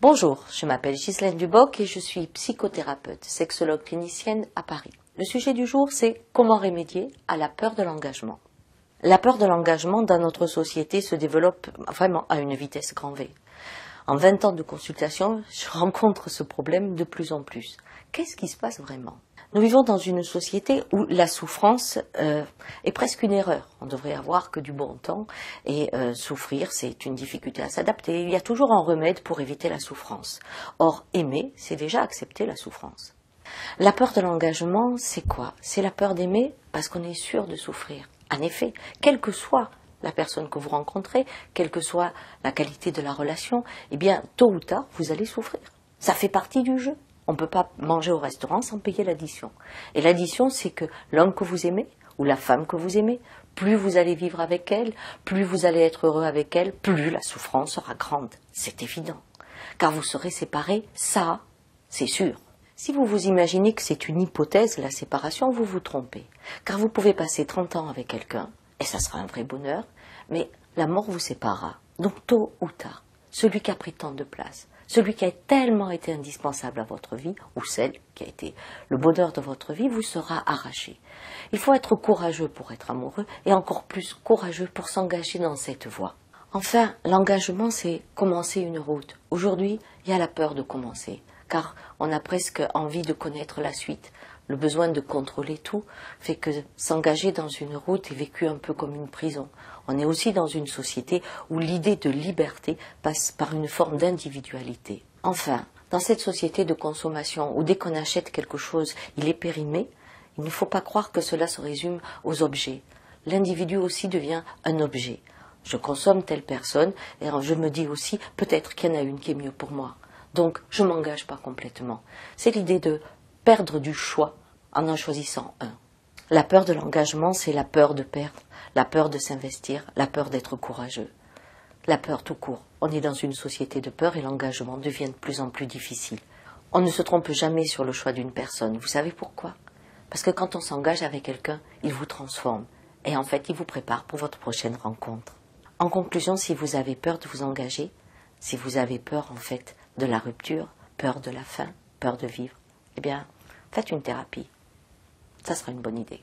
Bonjour, je m'appelle Ghislaine Duboc et je suis psychothérapeute, sexologue clinicienne à Paris. Le sujet du jour, c'est comment remédier à la peur de l'engagement. La peur de l'engagement dans notre société se développe vraiment à une vitesse grand V. En 20 ans de consultation, je rencontre ce problème de plus en plus. Qu'est-ce qui se passe vraiment ? Nous vivons dans une société où la souffrance est presque une erreur. On devrait avoir que du bon temps et souffrir, c'est une difficulté à s'adapter. Il y a toujours un remède pour éviter la souffrance. Or, aimer, c'est déjà accepter la souffrance. La peur de l'engagement, c'est quoi ? C'est la peur d'aimer parce qu'on est sûr de souffrir. En effet, quelle que soit la personne que vous rencontrez, quelle que soit la qualité de la relation, eh bien, tôt ou tard, vous allez souffrir. Ça fait partie du jeu. On ne peut pas manger au restaurant sans payer l'addition. Et l'addition, c'est que l'homme que vous aimez, ou la femme que vous aimez, plus vous allez vivre avec elle, plus vous allez être heureux avec elle, plus la souffrance sera grande. C'est évident. Car vous serez séparés, ça, c'est sûr. Si vous vous imaginez que c'est une hypothèse, la séparation, vous vous trompez. Car vous pouvez passer 30 ans avec quelqu'un, et ça sera un vrai bonheur, mais la mort vous séparera. Donc tôt ou tard, celui qui a pris tant de place, celui qui a tellement été indispensable à votre vie, ou celle qui a été le bonheur de votre vie, vous sera arraché. Il faut être courageux pour être amoureux, et encore plus courageux pour s'engager dans cette voie. Enfin, l'engagement, c'est commencer une route. Aujourd'hui, il y a la peur de commencer, car on a presque envie de connaître la suite. Le besoin de contrôler tout fait que s'engager dans une route est vécu un peu comme une prison. On est aussi dans une société où l'idée de liberté passe par une forme d'individualité. Enfin, dans cette société de consommation où dès qu'on achète quelque chose, il est périmé, il ne faut pas croire que cela se résume aux objets. L'individu aussi devient un objet. Je consomme telle personne et je me dis aussi peut-être qu'il y en a une qui est mieux pour moi. Donc je ne m'engage pas complètement. C'est l'idée de perdre du choix en choisissant un. La peur de l'engagement, c'est la peur de perdre, la peur de s'investir, la peur d'être courageux. La peur tout court. On est dans une société de peur et l'engagement devient de plus en plus difficile. On ne se trompe jamais sur le choix d'une personne. Vous savez pourquoi ? Parce que quand on s'engage avec quelqu'un, il vous transforme. Et en fait, il vous prépare pour votre prochaine rencontre. En conclusion, si vous avez peur de vous engager, si vous avez peur en fait de la rupture, peur de la fin, peur de vivre, eh bien, faites une thérapie. Ça sera une bonne idée.